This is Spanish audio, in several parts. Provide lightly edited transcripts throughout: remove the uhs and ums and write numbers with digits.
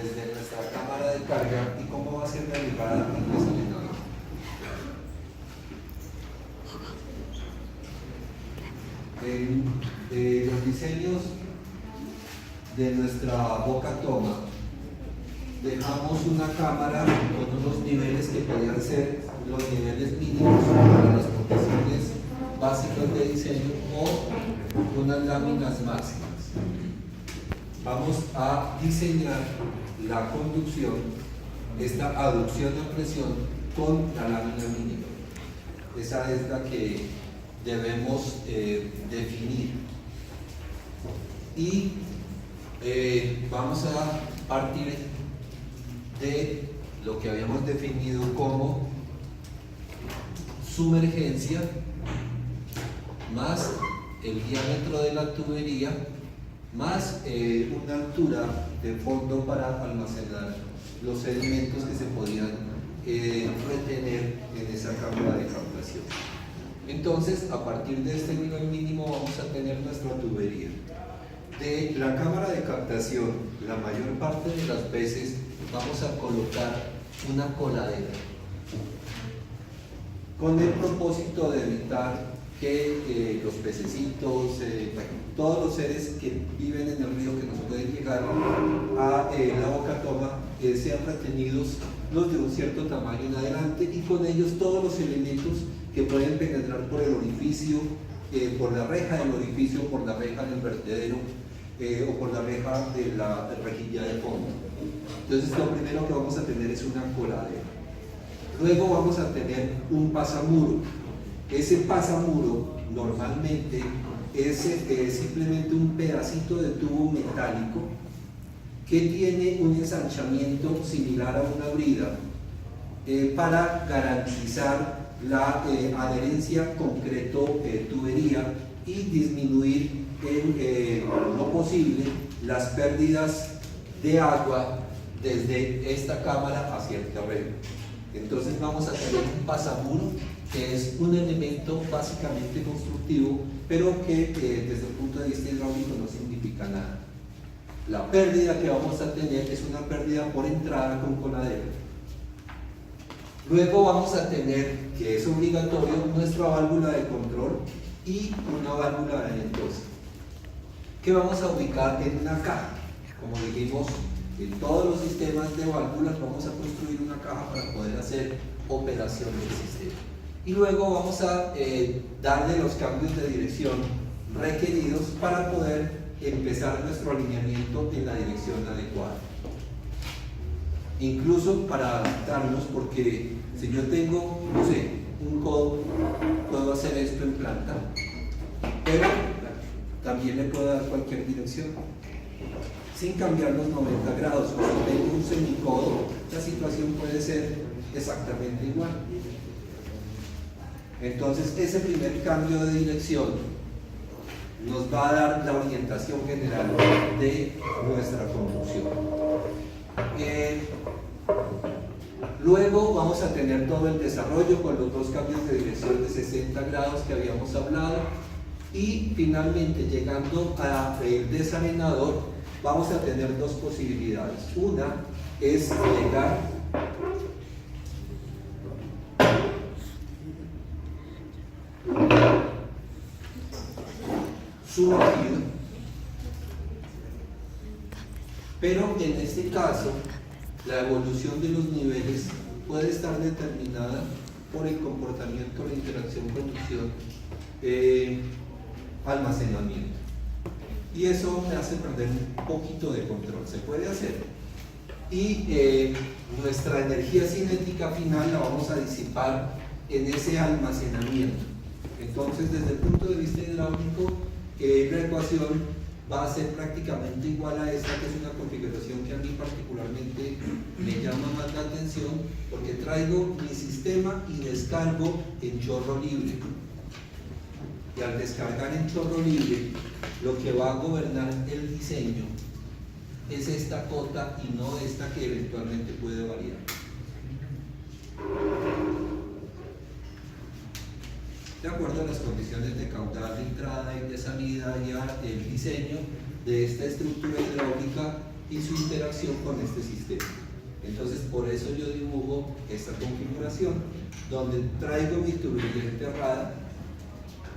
desde nuestra cámara de carga y cómo va a ser la llegada al desalinador. En los diseños de nuestra boca toma dejamos una cámara con unos niveles que podían ser los niveles mínimos para las condiciones básicas de diseño o unas láminas máximas. Vamos a diseñar la conducción, esta aducción a presión con la lámina mínima. Esa es la que debemos definir. Y vamos a partir de lo que habíamos definido como sumergencia más el diámetro de la tubería más una altura de fondo para almacenar los sedimentos que se podían retener en esa cámara de captación. Entonces, a partir de este nivel mínimo vamos a tener nuestra tubería. De la cámara de captación, la mayor parte de las veces vamos a colocar una coladera con el propósito de evitar que los pececitos, todos los seres que viven en el río que nos pueden llegar a la boca toma sean retenidos los de un cierto tamaño en adelante, y con ellos todos los elementos que pueden penetrar por el orificio, por la reja del orificio, por la reja del vertedero o por la reja de la rejilla de fondo. Entonces lo primero que vamos a tener es una coladera. Luego vamos a tener un pasamuro. Ese pasamuro normalmente es simplemente un pedacito de tubo metálico que tiene un ensanchamiento similar a una brida para garantizar la adherencia concreto-tubería y disminuir en lo posible las pérdidas de agua desde esta cámara hacia el terreno. Entonces vamos a tener un pasamuro, que es un elemento básicamente constructivo, pero que desde el punto de vista hidráulico no significa nada. La pérdida que vamos a tener es una pérdida por entrada con coladera. Luego vamos a tener, que es obligatorio, nuestra válvula de control y una válvula ventosa, que vamos a ubicar en una caja. Como dijimos, en todos los sistemas de válvulas vamos a construir una caja para poder hacer operación del sistema. Y luego vamos a darle los cambios de dirección requeridos para poder empezar nuestro alineamiento en la dirección adecuada. Incluso para adaptarnos, porque si yo tengo, no sé, un codo, puedo hacer esto en planta, pero también le puedo dar cualquier dirección sin cambiar los 90 grados. O si tengo un semicodo, la situación puede ser exactamente igual. Entonces ese primer cambio de dirección nos va a dar la orientación general de nuestra conducción. Luego vamos a tener todo el desarrollo con los dos cambios de dirección de 60 grados que habíamos hablado, y finalmente, llegando al desalinador, vamos a tener dos posibilidades. Una es llegar sumergido, pero en este caso la evolución de los niveles puede estar determinada por el comportamiento, la interacción, conducción, almacenamiento, y eso me hace perder un poquito de control. Se puede hacer, y nuestra energía cinética final la vamos a disipar en ese almacenamiento. Entonces, desde el punto de vista hidráulico, la ecuación va a ser prácticamente igual a esta, que es una configuración que a mí particularmente me llama más la atención, porque traigo mi sistema y descargo en chorro libre. Y al descargar en chorro libre, lo que va a gobernar el diseño es esta cota y no esta, que eventualmente puede variar. De acuerdo a las condiciones de caudal de entrada y de salida y al diseño de esta estructura hidráulica y su interacción con este sistema. Entonces, por eso yo dibujo esta configuración, donde traigo mi tubería enterrada.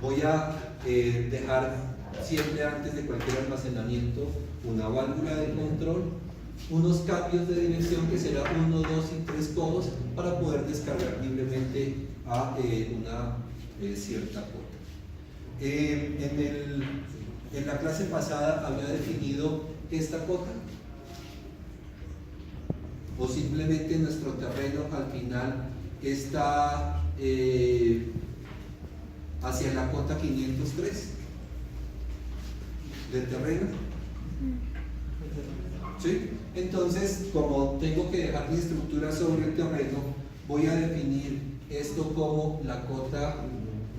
Voy a dejar siempre antes de cualquier almacenamiento una válvula de control, unos cambios de dirección que será 1, 2 y 3 codos para poder descargar libremente a una cierta cota. En la clase pasada había definido esta cota, o simplemente nuestro terreno al final está hacia la cota 503 del terreno. ¿Sí? Entonces, como tengo que dejar mi estructura sobre el terreno, voy a definir esto como la cota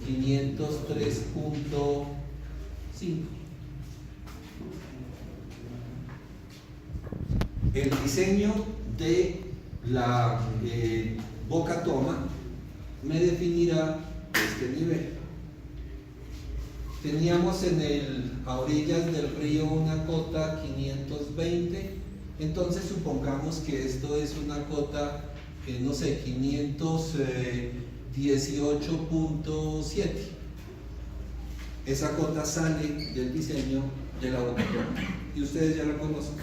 503.5. El diseño de la boca toma me definirá este nivel. Teníamos a orillas del río una cota 520, entonces supongamos que esto es una cota, no sé, 518.7. Esa cota sale del diseño de la boca toma y ustedes ya la conocen.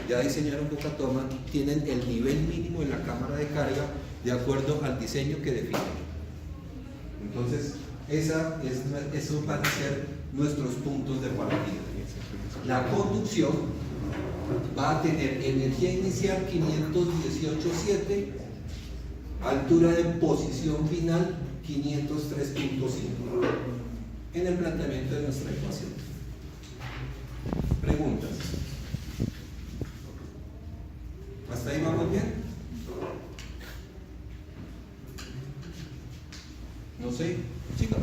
Ya diseñaron boca toma, tienen el nivel mínimo de la cámara de carga de acuerdo al diseño que definen. Entonces, esos van a ser nuestros puntos de partida. La conducción va a tener energía inicial 518.7, altura de posición final 503.5 en el planteamiento de nuestra ecuación. Preguntas. ¿Hasta ahí vamos bien? No sé, chicos.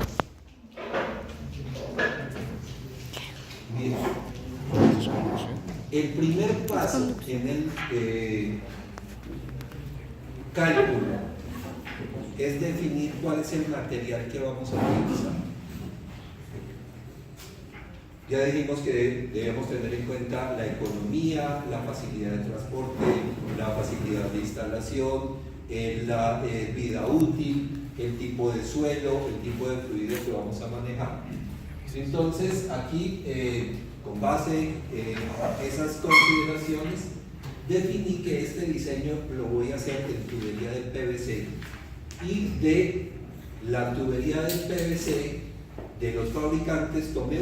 Bien. El primer paso en el cálculo es definir cuál es el material que vamos a utilizar. Ya dijimos que debemos tener en cuenta la economía, la facilidad de transporte, la facilidad de instalación, la vida útil, el tipo de suelo, el tipo de fluido que vamos a manejar. Entonces, aquí, con base en esas consideraciones, definí que este diseño lo voy a hacer en tubería de PVC, y de la tubería de PVC de los fabricantes tomé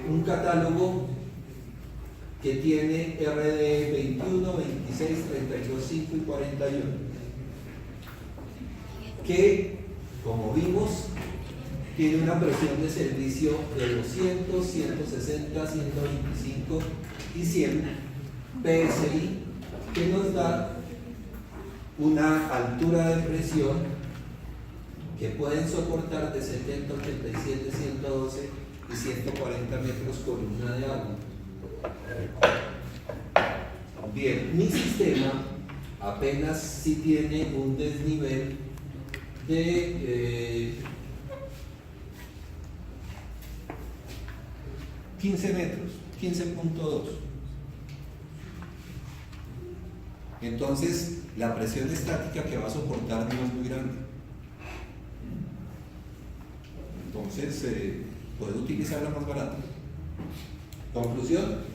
un catálogo que tiene RD 21, 26, 32, 5 y 41, que, como vimos, tiene una presión de servicio de 200, 160, 125 y 100 PSI, que nos da una altura de presión que pueden soportar de 70, 87, 112 y 140 metros columna de agua. Bien, mi sistema apenas sí tiene un desnivel de 15 metros, 15.2. Entonces, la presión estática que va a soportar no es muy grande. Entonces, puedo utilizar la más barata. Conclusión: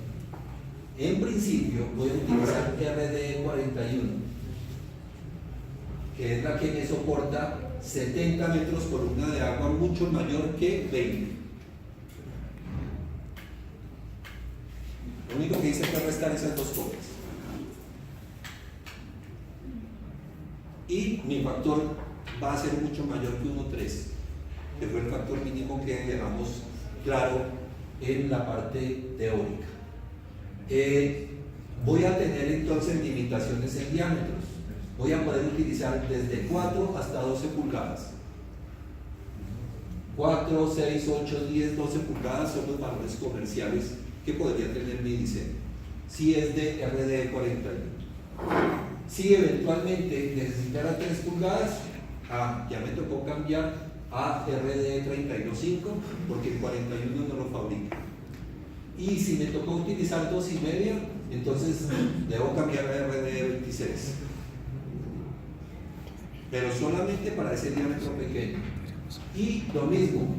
en principio voy a utilizar RD 41, que es la que me soporta 70 metros columna de agua, mucho mayor que 20. Lo único que hice fue restar esas dos copias. Y mi factor va a ser mucho mayor que 1.3, que fue el factor mínimo que dejamos claro en la parte teórica. Voy a tener entonces limitaciones en diámetros. Voy a poder utilizar desde 4 hasta 12 pulgadas. 4, 6, 8, 10, 12 pulgadas son los valores comerciales que podría tener mi diseño, si es de RD 41. Si eventualmente necesitara 3 pulgadas, ya me tocó cambiar a RD 32.5, porque el 41 no lo fabrica. Y si me tocó utilizar 2,5, entonces debo cambiar a RD 26. Pero solamente para ese diámetro pequeño. Y lo mismo,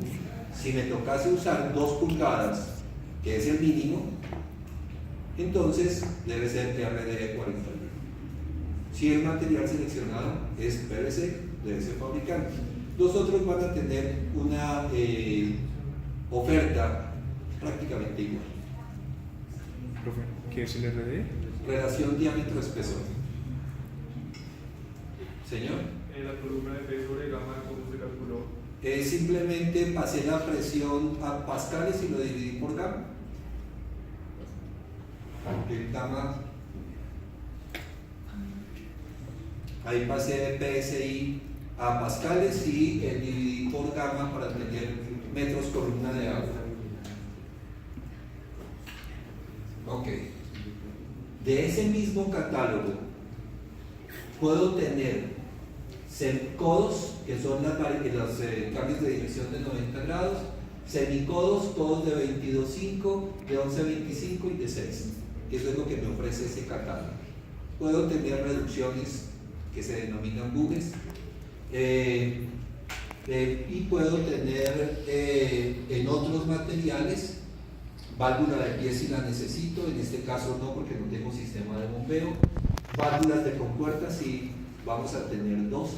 si me tocase usar 2 pulgadas, que es el mínimo, entonces debe ser RD 41. Si el material seleccionado es PVC, debe ser fabricante. Los otros van a tener una oferta prácticamente igual. Profe, ¿qué es el RD? Relación diámetro-espesor. Señor. En la columna de P sobre gamma, ¿cómo se calculó? Simplemente pasé la presión a pascales y lo dividí por gamma. El gamma. Ahí pasé de PSI a pascales y dividí por gamma para tener metros columna de agua. Ok. De ese mismo catálogo puedo tener semicodos, que son los cambios de dirección de 90 grados, semicodos todos de 22.5, de 11.25 y de 6. Eso es lo que me ofrece ese catálogo. Puedo tener reducciones que se denominan bujes, y puedo tener en otros materiales válvula de pie si la necesito, en este caso no porque no tengo sistema de bombeo, válvulas de compuerta si vamos a tener 2,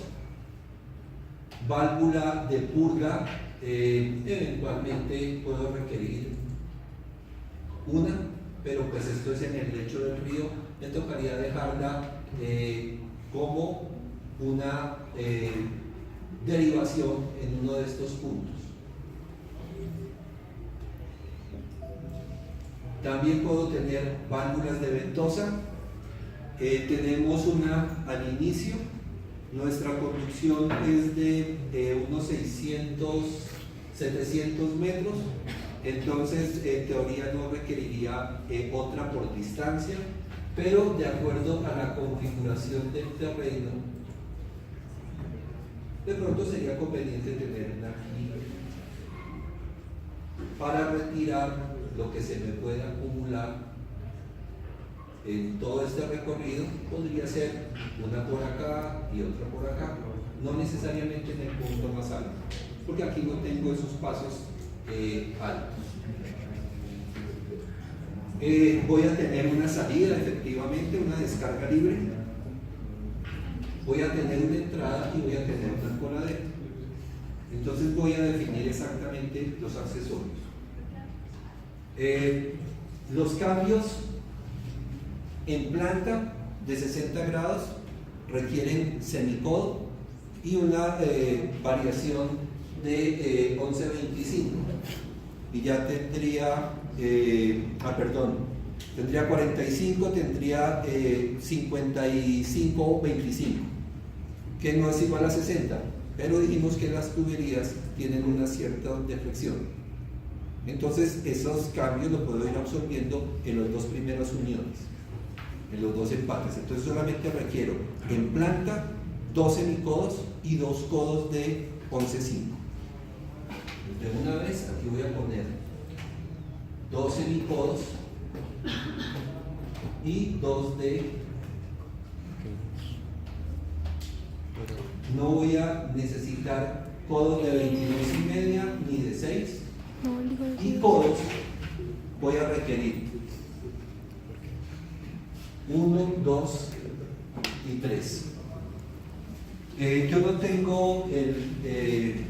válvula de purga, eventualmente puedo requerir una, pero pues esto es en el lecho del río, me tocaría dejarla como una derivación en uno de estos puntos. También puedo tener válvulas de ventosa. Tenemos una al inicio. Nuestra conducción es de unos 700 metros. Entonces, en teoría no requeriría otra por distancia, pero de acuerdo a la configuración del terreno, de pronto sería conveniente tener una aquí para retirar lo que se me pueda acumular en todo este recorrido. Podría ser una por acá y otra por acá, no necesariamente en el punto más alto, porque aquí no tengo esos pasos altos. Voy a tener una salida, efectivamente, una descarga libre. Voy a tener una entrada y voy a tener una coladera. Entonces voy a definir exactamente los accesorios. Los cambios en planta de 60 grados requieren semicodo y una variación de 11.25, y ya tendría tendría 45, tendría 55.25, que no es igual a 60, pero dijimos que las tuberías tienen una cierta deflexión. Entonces esos cambios los puedo ir absorbiendo en los dos primeras uniones, en los dos empates. Entonces solamente requiero en planta 2 semicodos y 2 codos de 11.5. De una vez aquí voy a poner 2 semicodos y 2 de... No voy a necesitar codos de 22.5 ni de 6. Y codos voy a requerir 1, 2 y 3. Yo no tengo el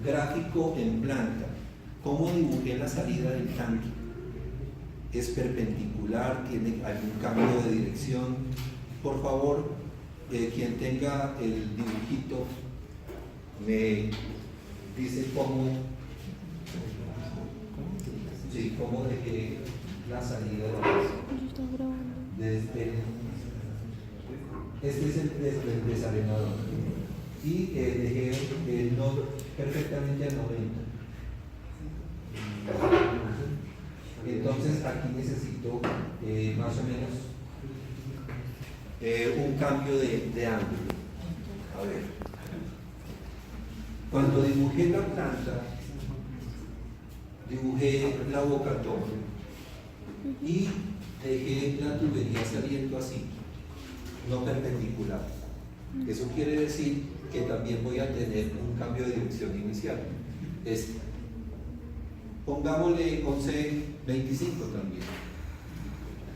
gráfico en planta. ¿Cómo dibujé la salida del tanque? ¿Es perpendicular? ¿Tiene algún cambio de dirección? Por favor, quien tenga el dibujito me dice cómo dejé la salida de desde este es el desarenador y dejé el nodo perfectamente a 90. Entonces aquí necesito más o menos un cambio de ángulo. A ver, cuando dibujé la planta dibujé la boca toma y dejé la tubería saliendo así, no perpendicular. Eso quiere decir que también voy a tener un cambio de dirección inicial. Pongámosle 1125 también.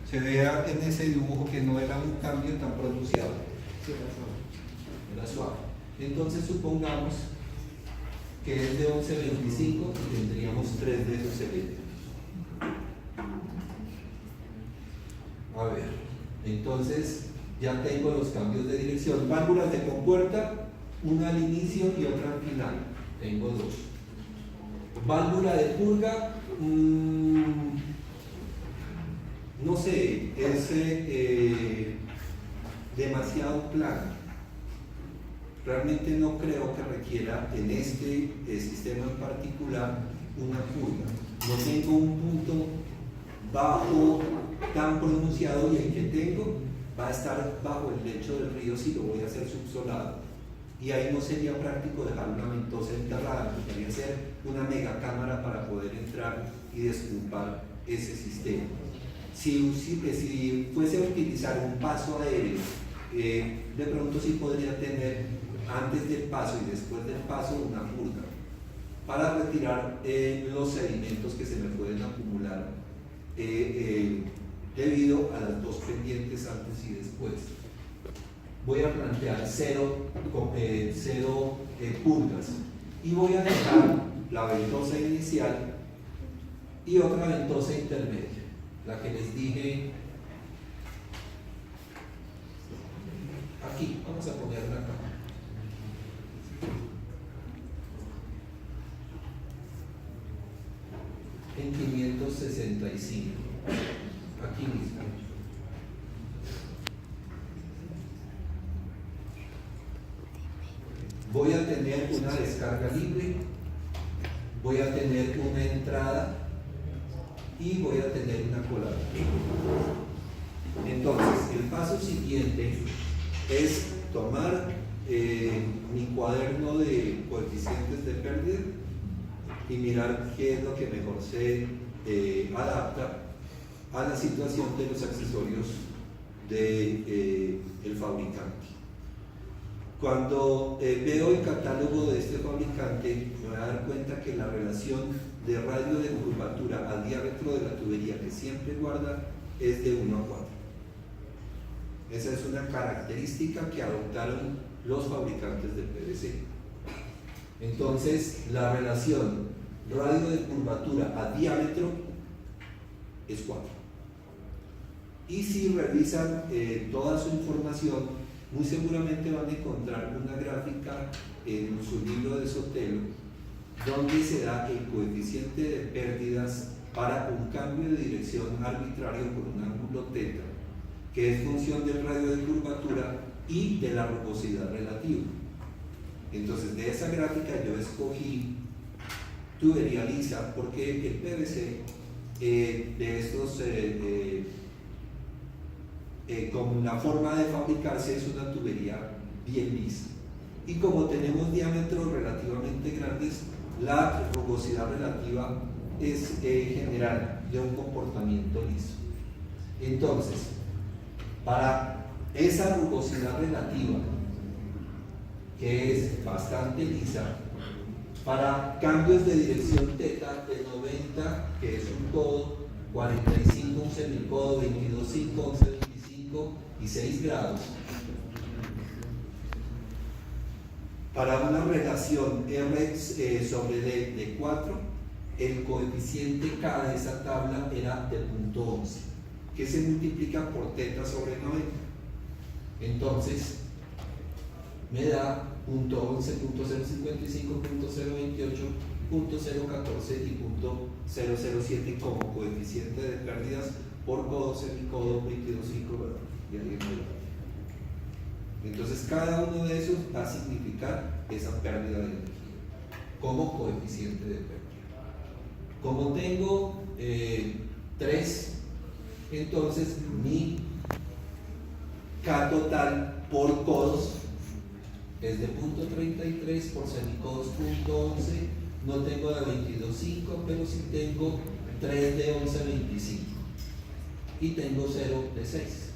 Se vea en ese dibujo que no era un cambio tan pronunciado. Era suave. Entonces supongamos que es de 1125 y tendríamos 3 de esos elementos. A ver, entonces ya tengo los cambios de dirección. Válvulas de compuerta, una al inicio y otra al final. Tengo 2. Válvula de purga, no sé, es demasiado plano. Realmente no creo que requiera en este sistema en particular una purga. No tengo un punto bajo tan pronunciado y el que tengo va a estar bajo el lecho del río si lo voy a hacer subsolado. Y ahí no sería práctico dejar una ventosa enterrada, podría ser una mega cámara para poder entrar y desculpar ese sistema. Si fuese a utilizar un paso aéreo, de pronto sí podría tener antes del paso y después del paso una purga para retirar los sedimentos que se me pueden acumular debido a las dos pendientes antes y después. Voy a plantear cero purgas y voy a dejar la ventosa inicial y otra ventosa intermedia, la que les dije aquí. Vamos a ponerla acá. En 565, aquí mismo. Voy a tener una descarga libre, voy a tener una entrada y voy a tener una colada. Entonces, el paso siguiente es tomar mi cuaderno de coeficientes de pérdida y mirar qué es lo que mejor se adapta a la situación de los accesorios del fabricante. Cuando veo el catálogo de este fabricante, me voy a dar cuenta que la relación de radio de curvatura al diámetro de la tubería que siempre guarda es de 1 a 4. Esa es una característica que adoptaron los fabricantes de PVC. Entonces, la relación radio de curvatura a diámetro es 4. Y si revisan toda su información, muy seguramente van a encontrar una gráfica en su libro de Sotelo donde se da el coeficiente de pérdidas para un cambio de dirección arbitrario con un ángulo θ, que es función del radio de curvatura y de la rugosidad relativa. Entonces, de esa gráfica yo escogí tubería lisa porque el PVC de estos como la forma de fabricarse es una tubería bien lisa, y como tenemos diámetros relativamente grandes, la rugosidad relativa es general de un comportamiento liso. Entonces, para esa rugosidad relativa, que es bastante lisa, para cambios de dirección θ de 90, que es un codo, 45 un semicodo, 22 5 11 25 y 6 grados, para una relación R sobre D de 4, el coeficiente K de esa tabla era de 0.11, que se multiplica por θ sobre 90. Entonces, me da 0.11, 0.055, 0.028, 0.014 y 0.007 como coeficiente de pérdidas por codo, semicodo, 22.5, y ahí me. Entonces, cada uno de esos va a significar esa pérdida de energía como coeficiente de pérdida. Como tengo 3, entonces mi K total por codos es de 0.33, por semicodos 0.11, no tengo de 22.5, pero sí tengo 3 de 11.25 y tengo 0 de 6.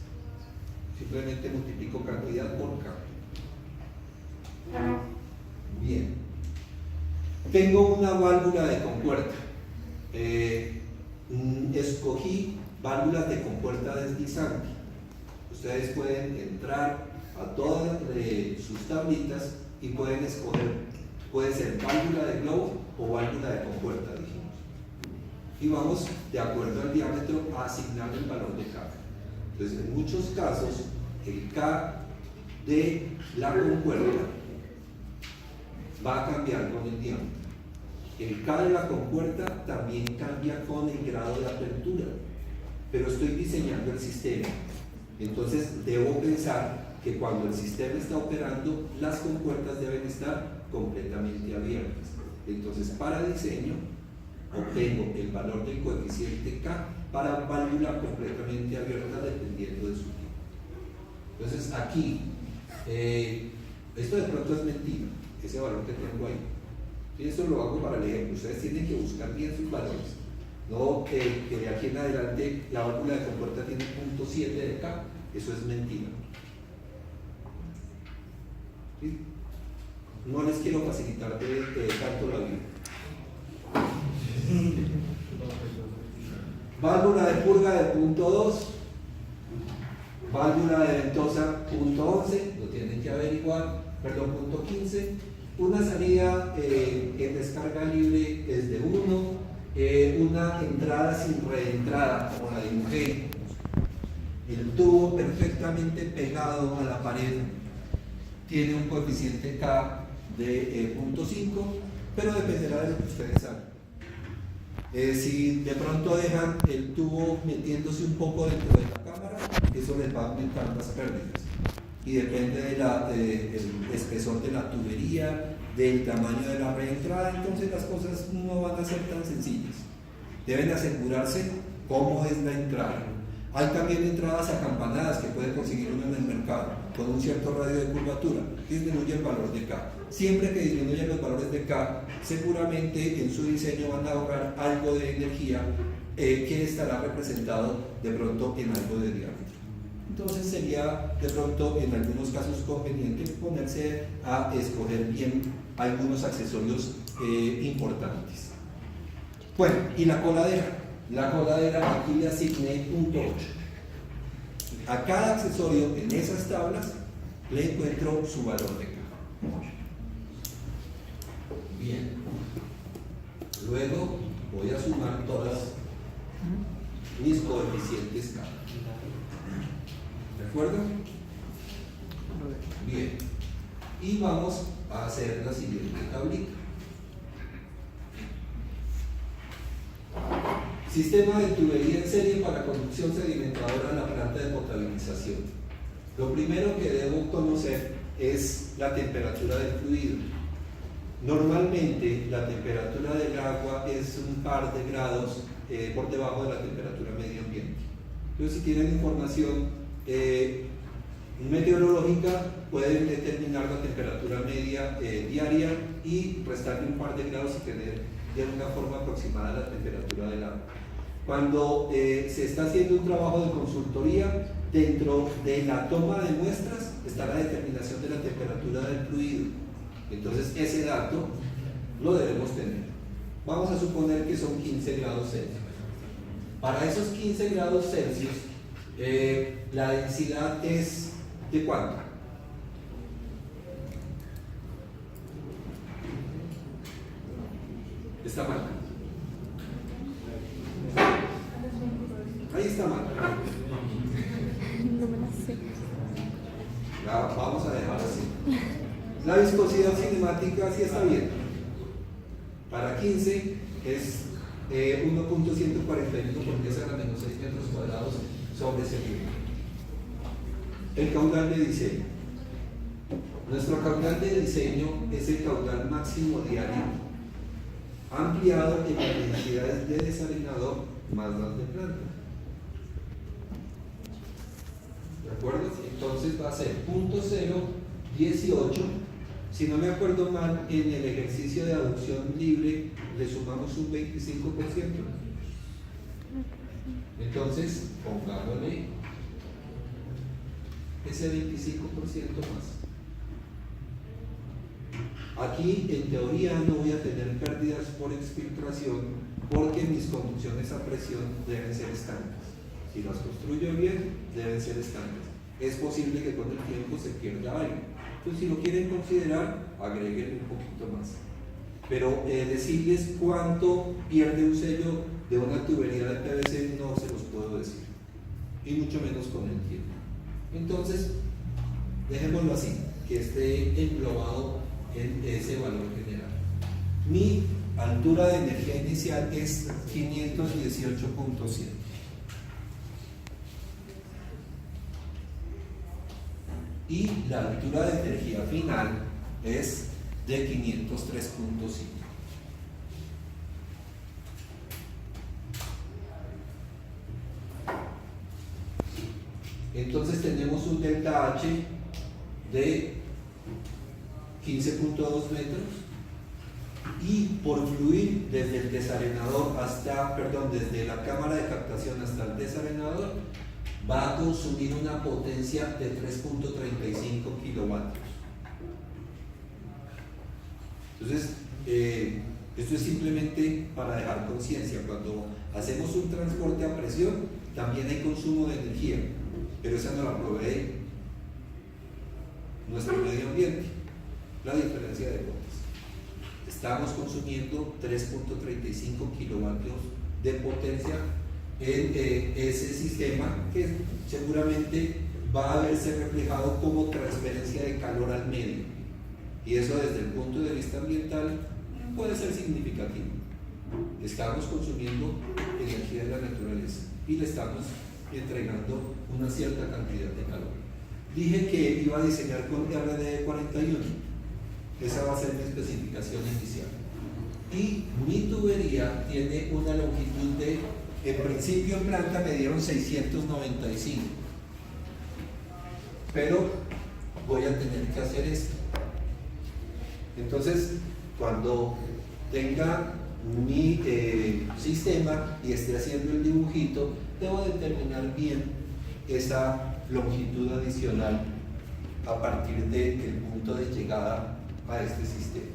Simplemente multiplico cantidad por K. Bien. Tengo una válvula de compuerta. Escogí válvulas de compuerta deslizante. Ustedes pueden entrar a todas sus tablitas y pueden escoger, puede ser válvula de globo o válvula de compuerta, dijimos. Y vamos, de acuerdo al diámetro, a asignar el valor de K. Entonces, en muchos casos, el K de la compuerta va a cambiar con el diámetro. El K de la compuerta también cambia con el grado de apertura, pero estoy diseñando el sistema. Entonces, debo pensar que cuando el sistema está operando, las compuertas deben estar completamente abiertas. Entonces, para diseño, obtengo el valor del coeficiente K para válvula completamente abierta dependiendo de su tipo. Entonces, aquí, esto de pronto es mentira, ese valor que tengo ahí. Y esto lo hago para el ejemplo. Ustedes tienen que buscar bien sus valores. No que de aquí en adelante la válvula de compuerta tiene 0.7 de K. Eso es mentira. ¿Sí? No les quiero facilitar tanto la vida. Válvula de purga de 0.2, válvula de ventosa 0.11, lo tienen que averiguar, perdón, 0.15. Una salida en descarga libre es de 1, una entrada sin reentrada, como la dibujé, el tubo perfectamente pegado a la pared, tiene un coeficiente K de 0.5, pero dependerá de lo que ustedes hagan. Si de pronto dejan el tubo metiéndose un poco dentro de la cámara, eso les va a aumentar las pérdidas. Y depende del espesor de la tubería, del tamaño de la reentrada, entonces las cosas no van a ser tan sencillas. Deben asegurarse cómo es la entrada. Hay también entradas acampanadas que puede conseguir uno en el mercado, con un cierto radio de curvatura, disminuye el valor de K. Siempre que disminuyen los valores de K, seguramente en su diseño van a ahorrar algo de energía que estará representado de pronto en algo de diámetro. Entonces sería de pronto en algunos casos conveniente ponerse a escoger bien algunos accesorios importantes. Bueno, y la coladera. La coladera aquí le asigné 0.8. A cada accesorio en esas tablas le encuentro su valor de K. Bien. Luego voy a sumar todas mis coeficientes K. ¿De acuerdo? Bien. Y vamos a hacer la siguiente tablita. Sistema de tubería en serie para conducción sedimentadora en la planta de potabilización. Lo primero que debo conocer es la temperatura del fluido. Normalmente la temperatura del agua es un par de grados por debajo de la temperatura medio ambiente. Entonces, si tienen información meteorológica, pueden determinar la temperatura media diaria y restarle un par de grados y tener de una forma aproximada la temperatura del agua. Cuando se está haciendo un trabajo de consultoría, dentro de la toma de muestras está la determinación de la temperatura del fluido. Entonces ese dato lo debemos tener. Vamos a suponer que son 15 grados Celsius. Para esos 15 grados Celsius, la densidad es ¿de cuánto? Está mal. Ahí está mal. No me la sé. Ya, vamos a dejar así. La viscosidad cinemática sí está bien. Para 15 es 1.141 porque es a la menos 6 metros cuadrados sobre segundo. El caudal de diseño. Nuestro caudal de diseño es el caudal máximo diario, ampliado en las densidades de desalinador más las de planta. ¿De acuerdo? Entonces va a ser 0.018 si no me acuerdo mal, en el ejercicio de aducción libre le sumamos un 25%. Entonces, pongámosle ese 25% más. Aquí, en teoría, no voy a tener pérdidas por exfiltración porque mis conducciones a presión deben ser estancas. Si las construyo bien, deben ser estancas. Es posible que con el tiempo se pierda aire. Entonces, si lo quieren considerar, agreguen un poquito más. Pero decirles cuánto pierde un sello de una tubería de PVC no se los puedo decir. Y mucho menos con el tiempo. Entonces, dejémoslo así, que esté englobado en ese valor general. Mi altura de energía inicial es 518.7. Y la altura de energía final es de 503.5. Entonces tenemos un delta H de 15.2 metros y por fluir desde el desarenador desde la cámara de captación hasta el desarenador va a consumir una potencia de 3.35 kilovatios. Entonces, esto es simplemente para dejar conciencia. Cuando hacemos un transporte a presión, también hay consumo de energía, pero esa no la provee nuestro medio ambiente, la diferencia de voltios. Estamos consumiendo 3.35 kilovatios de potencia en ese sistema que seguramente va a verse reflejado como transferencia de calor al medio, y eso desde el punto de vista ambiental puede ser significativo. Estamos consumiendo energía de la naturaleza y le estamos entregando una cierta cantidad de calor. Dije que iba a diseñar con RDE41, esa va a ser mi especificación inicial, y mi tubería tiene una longitud de, en principio en planta me dieron 695, pero voy a tener que hacer esto. Entonces, cuando tenga mi sistema y esté haciendo el dibujito, debo determinar bien esa longitud adicional a partir del punto de llegada a este sistema.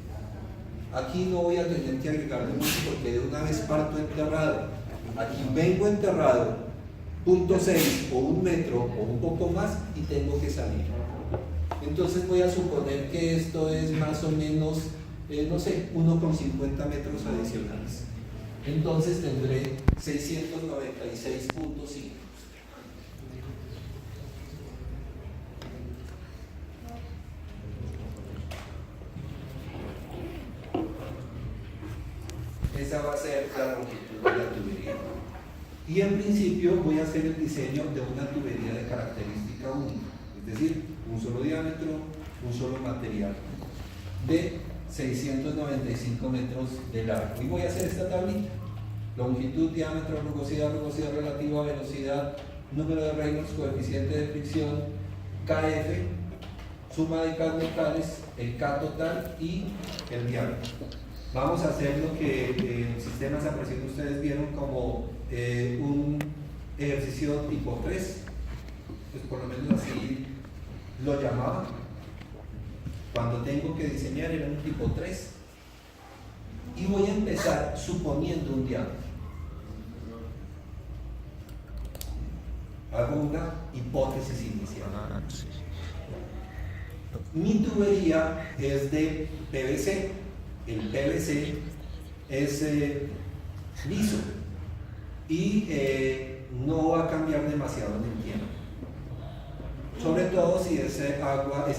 Aquí no voy a tener que agregarle mucho porque de una vez parto enterrado. Aquí vengo enterrado 0.6 o 1 metro o un poco más y tengo que salir. Entonces voy a suponer que esto es más o menos, no sé, 1,50 metros adicionales. Entonces tendré 696.5. Esa va a ser la longitud de la tubería. Y en principio voy a hacer el diseño de una tubería de característica única, es decir, un solo diámetro, un solo material, de 695 metros de largo. Y voy a hacer esta tablita: longitud, diámetro, rugosidad, rugosidad relativa, velocidad, número de Reynolds, coeficiente de fricción, KF, suma de K locales, el K total y el diámetro. Vamos a hacer lo que en sistemas a presión ustedes vieron como un ejercicio tipo 3, pues por lo menos así lo llamaba. Cuando tengo que diseñar era un tipo 3 y voy a empezar suponiendo un diámetro. Hago una hipótesis inicial. Mi tubería es de PVC. El PVC es liso y no va a cambiar demasiado en el tiempo, sobre todo si esta agua es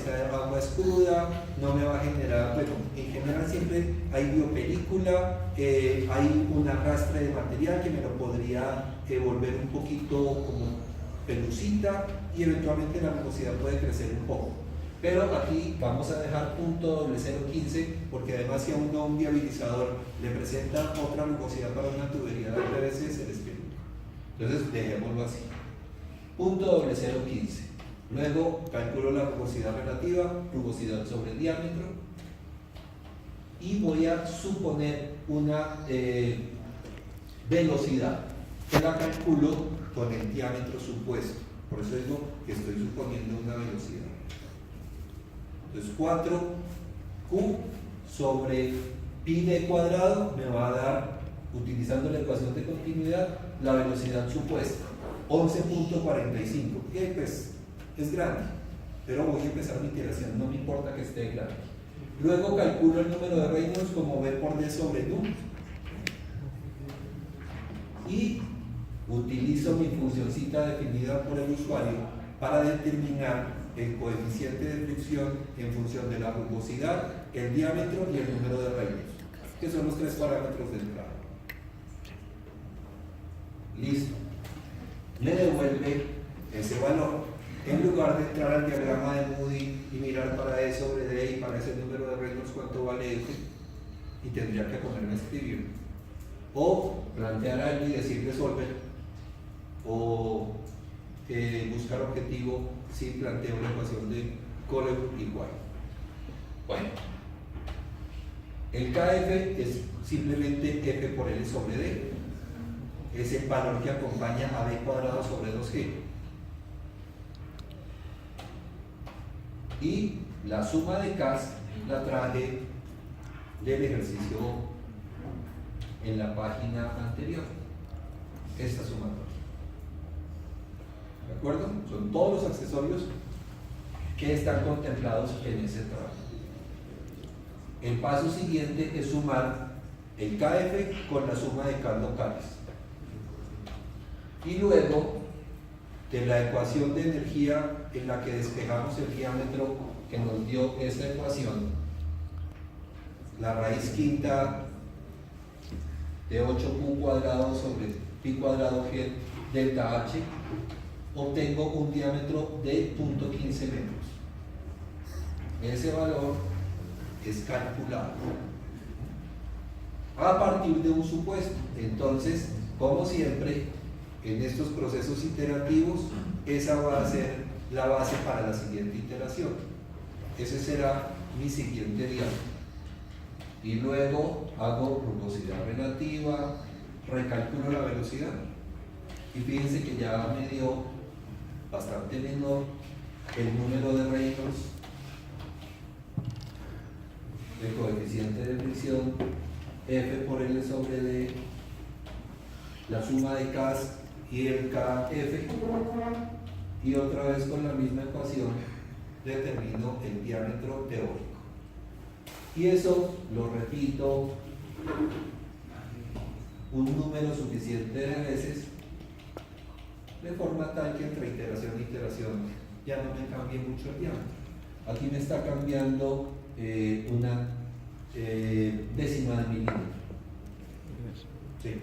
cruda, no me va a generar, bueno, en general siempre hay biopelícula, hay un arrastre de material que me lo podría volver un poquito como pelucita y eventualmente la rugosidad puede crecer un poco. Pero aquí vamos a dejar .0015 porque además si a uno un viabilizador le presenta otra rugosidad para una tubería de PVC se les pierde. Entonces dejémoslo así. .0015. Luego calculo la rugosidad relativa, rugosidad sobre el diámetro, y voy a suponer una velocidad que la calculo con el diámetro supuesto. Por eso digo que estoy suponiendo una velocidad. Entonces 4Q sobre pi d cuadrado me va a dar, utilizando la ecuación de continuidad, la velocidad supuesta, 11.45. Y pues es grande, pero voy a empezar mi iteración, no me importa que esté grande. Luego calculo el número de Reynolds como v por d sobre nu y utilizo mi funcioncita definida por el usuario para determinar el coeficiente de fricción en función de la rugosidad, el diámetro y el número de Reynolds, que son los 3 parámetros de entrada. Listo. Me devuelve ese valor. En lugar de entrar al diagrama de Moody y mirar para E sobre D y para ese número de Reynolds cuánto vale F, y tendría que ponerme a escribir. O plantear algo y decir resolver, o buscar objetivo si planteo la ecuación de Coleb igual. Bueno, el KF es simplemente F por L sobre D, es el valor que acompaña a B cuadrado sobre 2G. Y la suma de Ks la traje del ejercicio en la página anterior, esta sumatoria. ¿De acuerdo? Son todos los accesorios que están contemplados en ese trabajo. El paso siguiente es sumar el KF con la suma de Ks locales. Y luego, de la ecuación de energía en la que despejamos el diámetro que nos dio esta ecuación, la raíz quinta de 8Q cuadrado sobre pi cuadrado G delta H, obtengo un diámetro de 0.15 metros. Ese valor es calculado a partir de un supuesto. Entonces, como siempre, en estos procesos iterativos, esa va a ser la base para la siguiente iteración. Ese será mi siguiente diámetro. Y luego hago rugosidad relativa, recalculo la velocidad. Y fíjense que ya me dio bastante menor el número de Reynolds, el coeficiente de fricción, F por L sobre D, la suma de Ks y el KF, y otra vez con la misma ecuación determino el diámetro teórico. Y eso lo repito un número suficiente de veces, de forma tal que entre iteración e iteración ya no me cambie mucho el diámetro. Aquí me está cambiando una décima de milímetro. Sí.